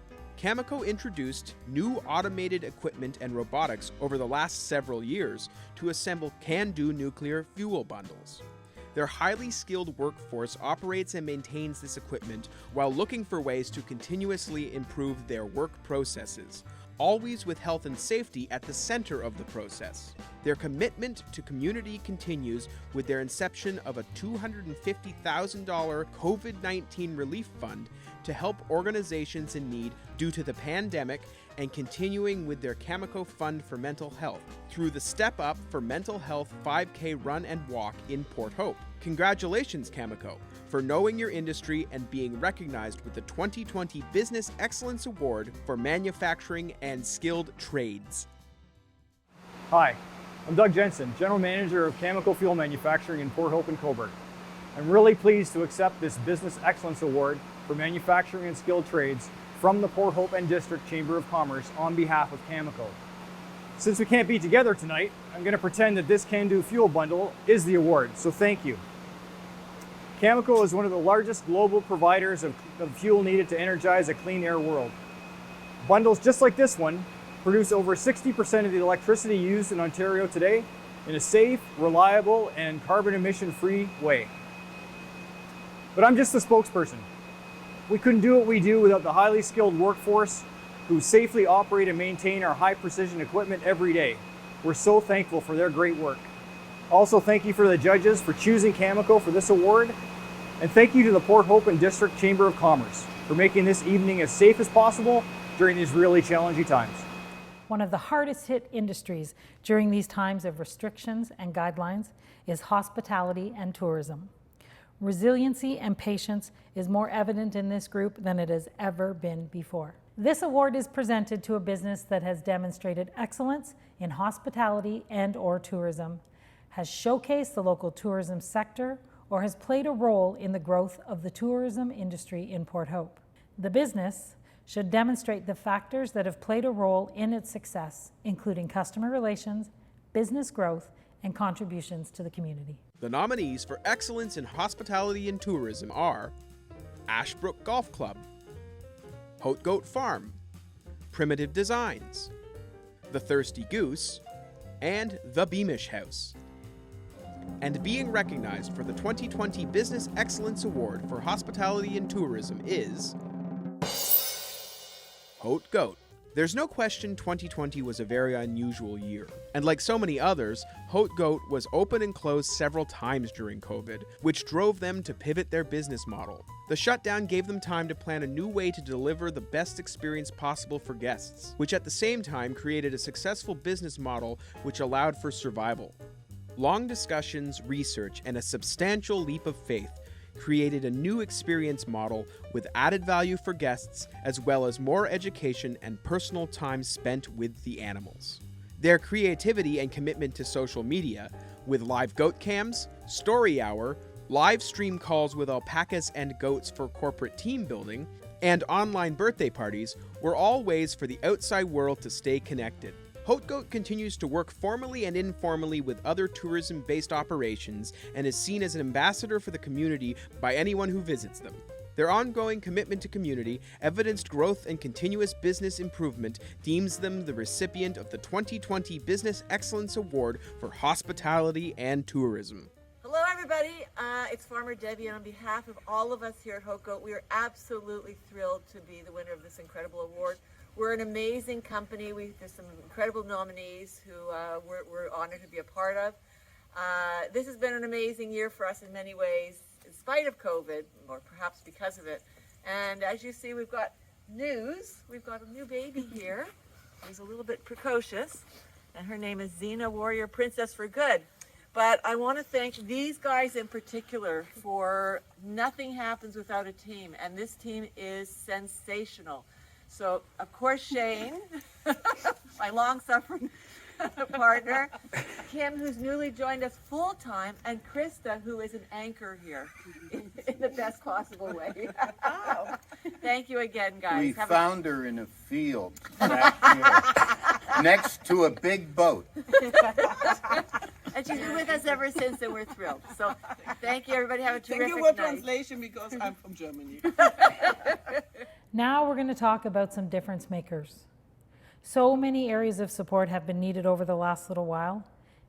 Cameco introduced new automated equipment and robotics over the last several years to assemble CANDU nuclear fuel bundles. Their highly skilled workforce operates and maintains this equipment while looking for ways to continuously improve their work processes, always with health and safety at the center of the process. Their commitment to community continues with their inception of a $250,000 COVID-19 relief fund to help organizations in need due to the pandemic, and continuing with their Cameco Fund for Mental Health through the Step Up for Mental Health 5K Run and Walk in Port Hope. Congratulations, Cameco, for knowing your industry and being recognized with the 2020 Business Excellence Award for Manufacturing and Skilled Trades. Hi, I'm Doug Jensen, General Manager of Cameco Fuel Manufacturing in Port Hope and Cobourg. I'm really pleased to accept this Business Excellence Award for Manufacturing and Skilled Trades from the Port Hope and District Chamber of Commerce on behalf of Cameco. Since we can't be together tonight, I'm going to pretend that this CANDU fuel bundle is the award, so thank you. Cameco is one of the largest global providers of fuel needed to energize a clean air world. Bundles just like this one produce over 60% of the electricity used in Ontario today in a safe, reliable, and carbon emission-free way. But I'm just the spokesperson. We couldn't do what we do without the highly skilled workforce who safely operate and maintain our high-precision equipment every day. We're so thankful for their great work. Also, thank you for the judges for choosing Cameco for this award, and thank you to the Port Hope and District Chamber of Commerce for making this evening as safe as possible during these really challenging times. One of the hardest hit industries during these times of restrictions and guidelines is hospitality and tourism. Resiliency and patience is more evident in this group than it has ever been before. This award is presented to a business that has demonstrated excellence in hospitality and/or tourism, has showcased the local tourism sector, or has played a role in the growth of the tourism industry in Port Hope. The business should demonstrate the factors that have played a role in its success, including customer relations, business growth, and contributions to the community. The nominees for excellence in hospitality and tourism are Ashbrook Golf Club, Haute Goat Farm, Primitive Designs, The Thirsty Goose, and The Beamish House. And being recognized for the 2020 Business Excellence Award for Hospitality and Tourism is Haute Goat. There's no question 2020 was a very unusual year, and like so many others, Haute Goat was open and closed several times during COVID, which drove them to pivot their business model. The shutdown gave them time to plan a new way to deliver the best experience possible for guests, which at the same time created a successful business model which allowed for survival. Long discussions, research, and a substantial leap of faith created a new experience model with added value for guests, as well as more education and personal time spent with the animals. Their creativity and commitment to social media, with live goat cams, story hour, live stream calls with alpacas and goats for corporate team building, and online birthday parties, were all ways for the outside world to stay connected. Haute Goat continues to work formally and informally with other tourism-based operations and is seen as an ambassador for the community by anyone who visits them. Their ongoing commitment to community, evidenced growth, and continuous business improvement deems them the recipient of the 2020 Business Excellence Award for Hospitality and Tourism. Hello everybody, it's Farmer Debbie, and on behalf of all of us here at HOCO, we are absolutely thrilled to be the winner of this incredible award. We're an amazing company. There's some incredible nominees who we're honored to be a part of. This has been an amazing year for us in many ways, in spite of COVID, or perhaps because of it. And as you see, we've got news. We've got a new baby here who's a little bit precocious, and her name is Xena Warrior Princess for Good. But I want to thank these guys in particular, for nothing happens without a team, and this team is sensational. So, of course, Shane, my long-suffering partner, Kim, who's newly joined us full-time, and Krista, who is an anchor here in the best possible way. Oh. Thank you again, guys. We found her in a field back here, next to a big boat. And she's been with us ever since, and we're thrilled. So, thank you, everybody. Have a terrific Thank you for night. translation, because I'm from Germany. Now we're going to talk about some difference makers. So many areas of support have been needed over the last little while.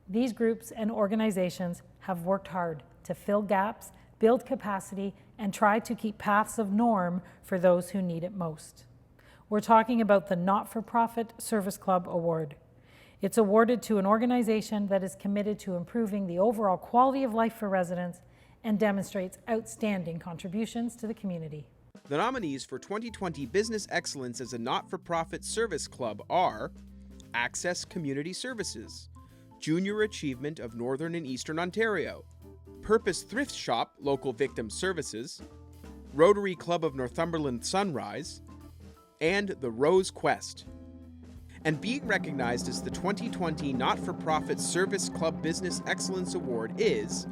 These groups and organizations have worked hard to fill gaps, build capacity, and try to keep paths of norm for those who need it most. We're talking about the Not-for-Profit Service Club Award. It's awarded to an organization that is committed to improving the overall quality of life for residents and demonstrates outstanding contributions to the community. The nominees for 2020 Business Excellence as a Not-for-Profit Service Club are Access Community Services, Junior Achievement of Northern and Eastern Ontario, Purpose Thrift Shop Local Victim Services, Rotary Club of Northumberland Sunrise, and the Rose Quest. And being recognized as the 2020 Not-for-Profit Service Club Business Excellence Award is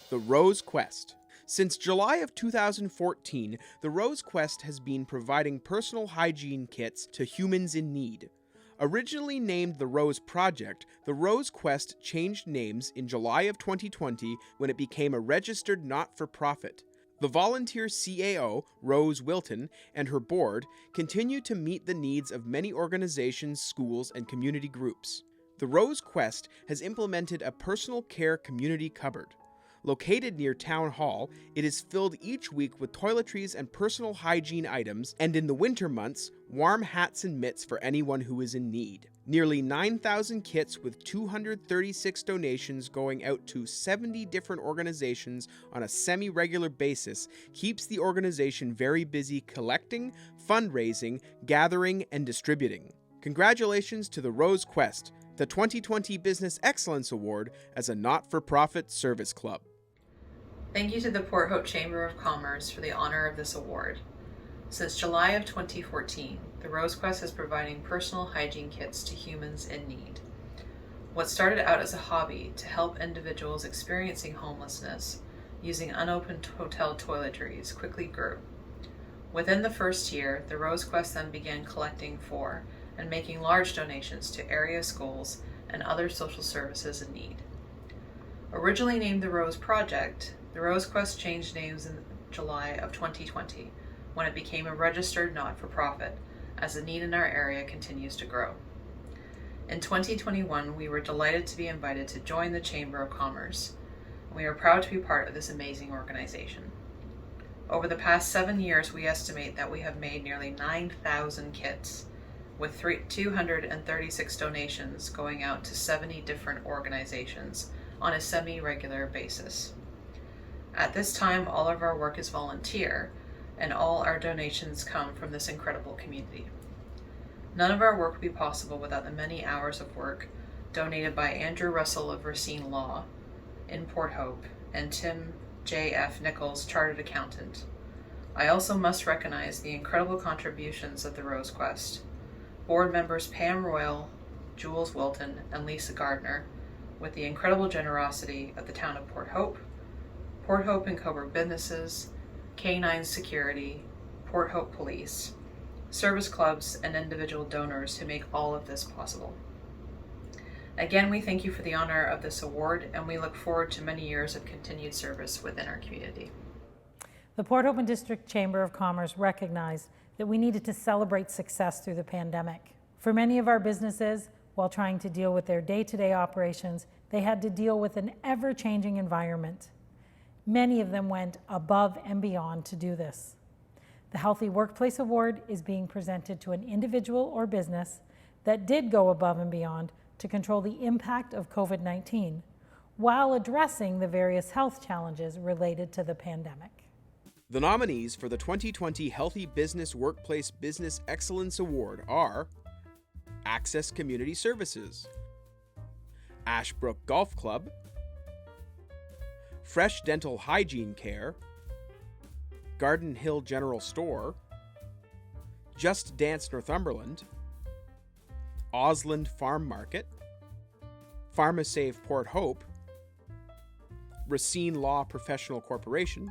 the Rose Quest. Since July of 2014, the Rose Quest has been providing personal hygiene kits to humans in need. Originally named the Rose Project, the Rose Quest changed names in July of 2020 when it became a registered not-for-profit. The volunteer CAO, Rose Wilton, and her board continue to meet the needs of many organizations, schools, and community groups. The Rose Quest has implemented a personal care community cupboard. Located near Town Hall, it is filled each week with toiletries and personal hygiene items, and in the winter months, warm hats and mitts for anyone who is in need. Nearly 9,000 kits with 236 donations going out to 70 different organizations on a semi-regular basis keeps the organization very busy collecting, fundraising, gathering, and distributing. Congratulations to the Rose Quest, the 2020 Business Excellence Award as a not-for-profit service club. Thank you to the Port Hope Chamber of Commerce for the honor of this award. Since July of 2014, the Rose Quest is providing personal hygiene kits to humans in need. What started out as a hobby to help individuals experiencing homelessness using unopened hotel toiletries quickly grew. Within the first year, the Rose Quest then began collecting for and making large donations to area schools and other social services in need. Originally named the Rose Project, the Rose Quest changed names in July of 2020 when it became a registered not-for-profit, as the need in our area continues to grow. In 2021, we were delighted to be invited to join the Chamber of Commerce, and we are proud to be part of this amazing organization. Over the past 7 years, we estimate that we have made nearly 9,000 kits, with 236 donations going out to 70 different organizations on a semi-regular basis. At this time, all of our work is volunteer, and all our donations come from this incredible community. None of our work would be possible without the many hours of work donated by Andrew Russell of Racine Law in Port Hope and Tim J.F. Nichols, Chartered Accountant. I also must recognize the incredible contributions of the Rose Quest. Board members Pam Royal, Jules Wilton, and Lisa Gardner, with the incredible generosity of the town of Port Hope and Cobourg businesses, K9 Security, Port Hope Police, service clubs, and individual donors who make all of this possible. Again, we thank you for the honor of this award, and we look forward to many years of continued service within our community. The Port Hope and District Chamber of Commerce recognized that we needed to celebrate success through the pandemic. For many of our businesses, while trying to deal with their day-to-day operations, they had to deal with an ever-changing environment. Many of them went above and beyond to do this. The Healthy Workplace Award is being presented to an individual or business that did go above and beyond to control the impact of COVID-19 while addressing the various health challenges related to the pandemic. The nominees for the 2020 Healthy Business Workplace Business Excellence Award are Access Community Services, Ashbrook Golf Club, Fresh Dental Hygiene Care, Garden Hill General Store, Just Dance Northumberland, Osland Farm Market, PharmaSave Port Hope, Racine Law Professional Corporation,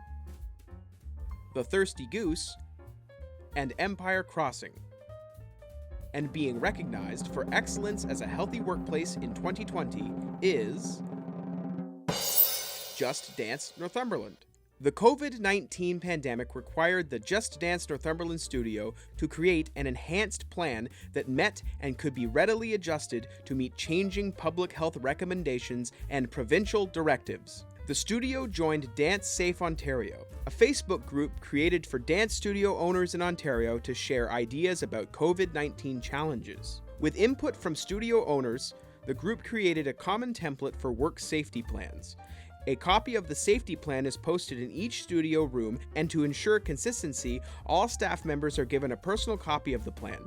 The Thirsty Goose, and Empire Crossing. And being recognized for excellence as a healthy workplace in 2020 is Just Dance Northumberland. The COVID-19 pandemic required the Just Dance Northumberland studio to create an enhanced plan that met and could be readily adjusted to meet changing public health recommendations and provincial directives. The studio joined Dance Safe Ontario, a Facebook group created for dance studio owners in Ontario to share ideas about COVID-19 challenges. With input from studio owners, the group created a common template for work safety plans. A copy of the safety plan is posted in each studio room, and to ensure consistency, all staff members are given a personal copy of the plan.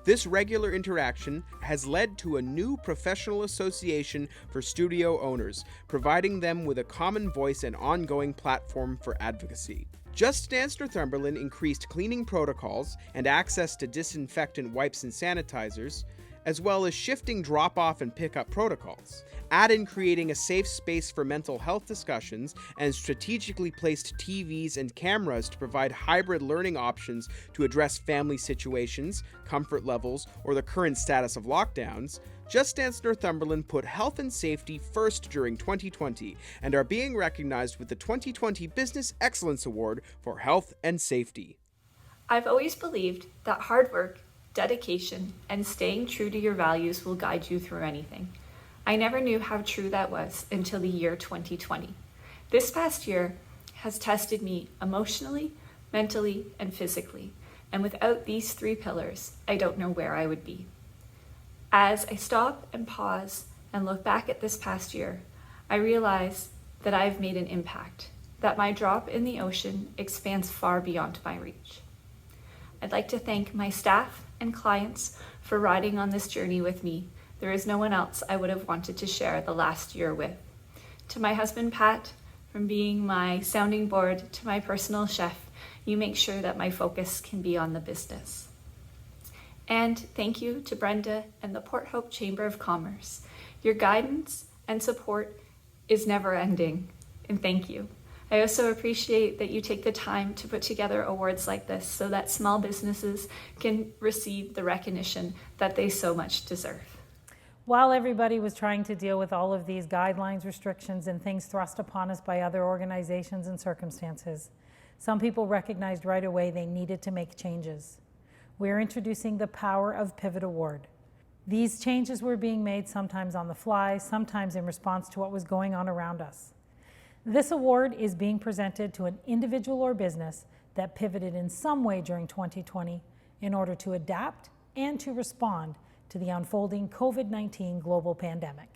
This regular interaction has led to a new professional association for studio owners, providing them with a common voice and ongoing platform for advocacy. Just Dance Northumberland increased cleaning protocols and access to disinfectant wipes and sanitizers, as well as shifting drop-off and pick-up protocols. Add in creating a safe space for mental health discussions and strategically placed TVs and cameras to provide hybrid learning options to address family situations, comfort levels, or the current status of lockdowns. Just Dance Northumberland put health and safety first during 2020 and are being recognized with the 2020 Business Excellence Award for Health and Safety. I've always believed that hard work, dedication, and staying true to your values will guide you through anything. I never knew how true that was until the year 2020. This past year has tested me emotionally, mentally, and physically, and without these three pillars, I don't know where I would be. As I stop and pause and look back at this past year, I realize that I've made an impact, that my drop in the ocean expands far beyond my reach. I'd like to thank my staff and clients for riding on this journey with me. There is no one else I would have wanted to share the last year with. To my husband, Pat, from being my sounding board to my personal chef, you make sure that my focus can be on the business. And thank you to Brenda and the Port Hope Chamber of Commerce. Your guidance and support is never ending, and thank you. I also appreciate that you take the time to put together awards like this so that small businesses can receive the recognition that they so much deserve. While everybody was trying to deal with all of these guidelines, restrictions, and things thrust upon us by other organizations and circumstances, some people recognized right away they needed to make changes. We're introducing the Power of Pivot Award. These changes were being made sometimes on the fly, sometimes in response to what was going on around us. This award is being presented to an individual or business that pivoted in some way during 2020 in order to adapt and to respond to the unfolding COVID-19 global pandemic.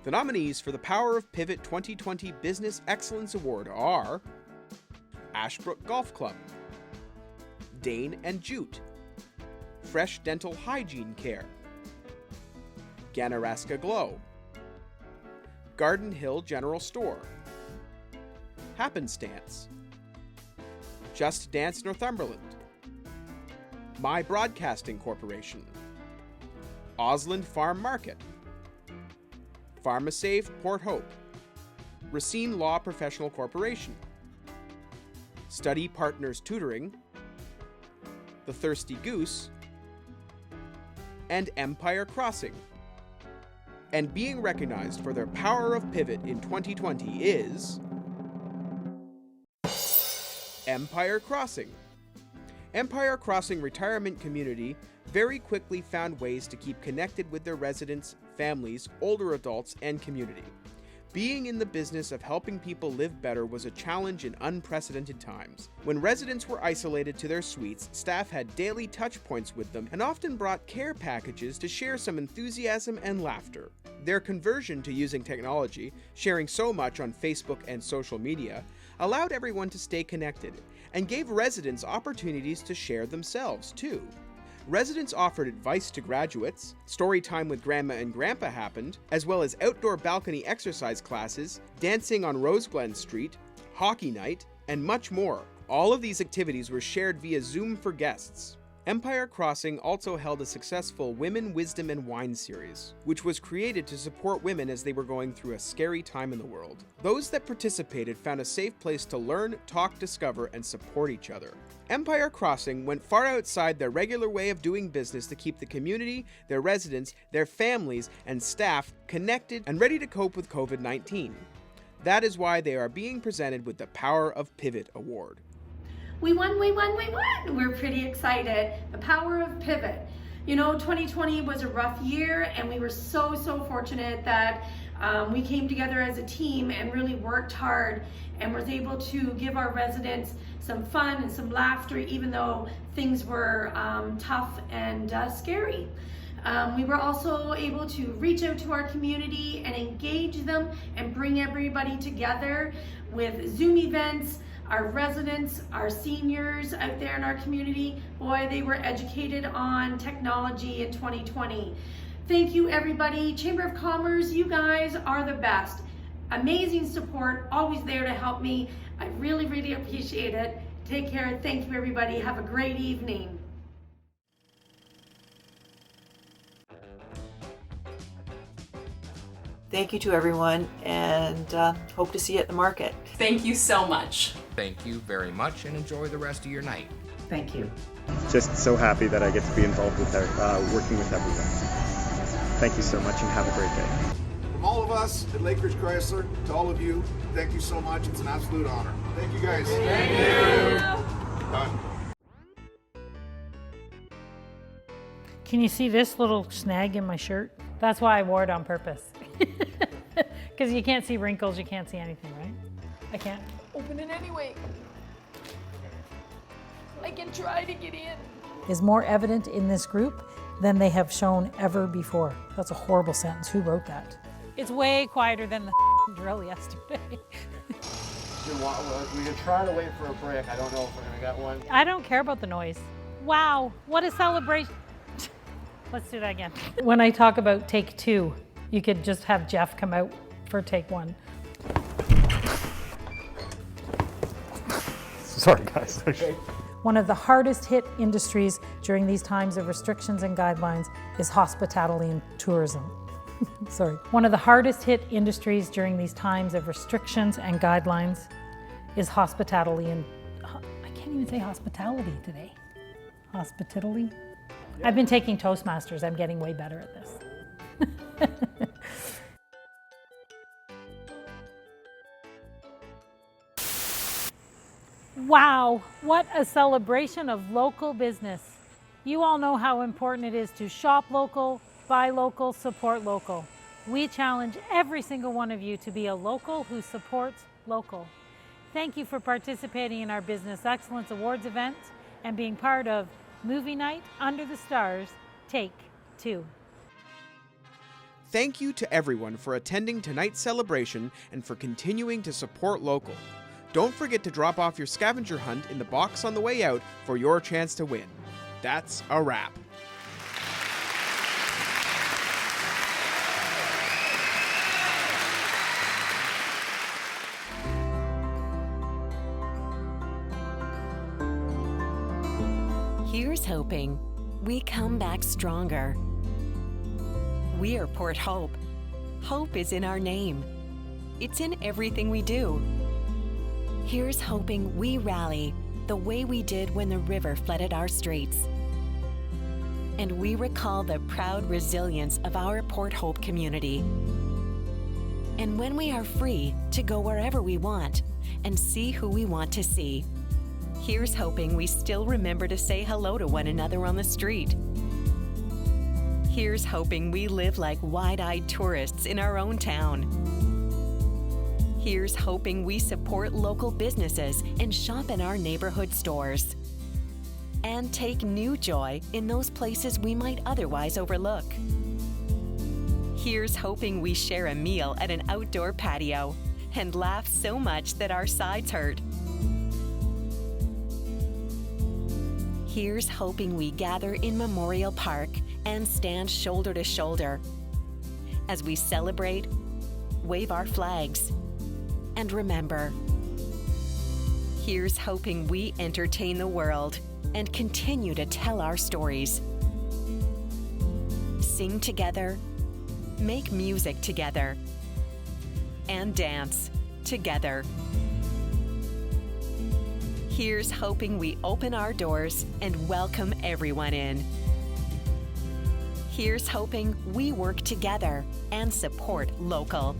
The nominees for the Power of Pivot 2020 Business Excellence Award are Ashbrook Golf Club, Dane and Jute, Fresh Dental Hygiene Care, Ganaraska Glow, Garden Hill General Store, Happenstance, Just Dance Northumberland, My Broadcasting Corporation, Osland Farm Market, PharmaSave Port Hope, Racine Law Professional Corporation, Study Partners Tutoring, The Thirsty Goose, and Empire Crossing. And being recognized for their Power of Pivot in 2020 is Empire Crossing. Empire Crossing Retirement Community very quickly found ways to keep connected with their residents, families, older adults, and community. Being in the business of helping people live better was a challenge in unprecedented times. When residents were isolated to their suites, staff had daily touch points with them and often brought care packages to share some enthusiasm and laughter. Their conversion to using technology, sharing so much on Facebook and social media, allowed everyone to stay connected and gave residents opportunities to share themselves too. Residents offered advice to graduates, story time with Grandma and Grandpa happened, as well as outdoor balcony exercise classes, dancing on Roseglen Street, hockey night, and much more. All of these activities were shared via Zoom for guests. Empire Crossing also held a successful Women, Wisdom, and Wine series, which was created to support women as they were going through a scary time in the world. Those that participated found a safe place to learn, talk, discover, and support each other. Empire Crossing went far outside their regular way of doing business to keep the community, their residents, their families, and staff connected and ready to cope with COVID-19. That is why they are being presented with the Power of Pivot Award. We won! We're pretty excited. The Power of Pivot. You know, 2020 was a rough year, and we were so fortunate that we came together as a team and really worked hard and was able to give our residents some fun and some laughter, even though things were tough and scary. We were also able to reach out to our community and engage them and bring everybody together with Zoom events. Our residents, our seniors out there in our community, boy, they were educated on technology in 2020. Thank you, everybody. Chamber of Commerce, you guys are the best. Amazing support, always there to help me. I really appreciate it. Take care. Thank you, everybody. Have a great evening. Thank you to everyone, and hope to see you at the market. Thank you so much. Thank you very much, and enjoy the rest of your night. Thank you. Just so happy that I get to be involved with working with everyone. Thank you so much, and have a great day. From all of us at Lakeridge Chrysler, to all of you, thank you so much. It's an absolute honor. Thank you, guys. Thank you. Done. Can you see this little snag in my shirt? That's why I wore it on purpose. Because you can't see wrinkles, you can't see anything, right? I can't open it anyway. I can try to get in. Is more evident in this group than they have shown ever before. That's a horrible sentence. Who wrote that? It's way quieter than the drill yesterday. We were trying to wait for a break. I don't know if we're gonna get one. I don't care about the noise. Wow, what a celebration. Let's do that again. When I talk about take two, you could just have Jeff come out for take one. Sorry, guys. One of the hardest hit industries during these times of restrictions and guidelines is hospitality and tourism. Sorry. One of the hardest hit industries during these times of restrictions and guidelines is hospitality and, I can't even say hospitality today. Hospitality? Yeah. I've been taking Toastmasters. I'm getting way better at this. Wow, what a celebration of local business. You all know how important it is to shop local, buy local, support local. We challenge every single one of you to be a local who supports local. Thank you for participating in our Business Excellence Awards event and being part of Movie Night Under the Stars, Take 2. Thank you to everyone for attending tonight's celebration and for continuing to support local. Don't forget to drop off your scavenger hunt in the box on the way out for your chance to win. That's a wrap. Here's hoping we come back stronger. We are Port Hope. Hope is in our name. It's in everything we do. Here's hoping we rally the way we did when the river flooded our streets. And we recall the proud resilience of our Port Hope community. And when we are free to go wherever we want and see who we want to see, Here's hoping we still remember to say hello to one another on the street. Here's hoping we live like wide-eyed tourists in our own town. Here's hoping we support local businesses and shop in our neighborhood stores. And take new joy in those places we might otherwise overlook. Here's hoping we share a meal at an outdoor patio and laugh so much that our sides hurt. Here's hoping we gather in Memorial Park and stand shoulder to shoulder as we celebrate, wave our flags, and remember. Here's hoping we entertain the world and continue to tell our stories. Sing together, make music together, and dance together. Here's hoping we open our doors and welcome everyone in. Here's hoping we work together and support local.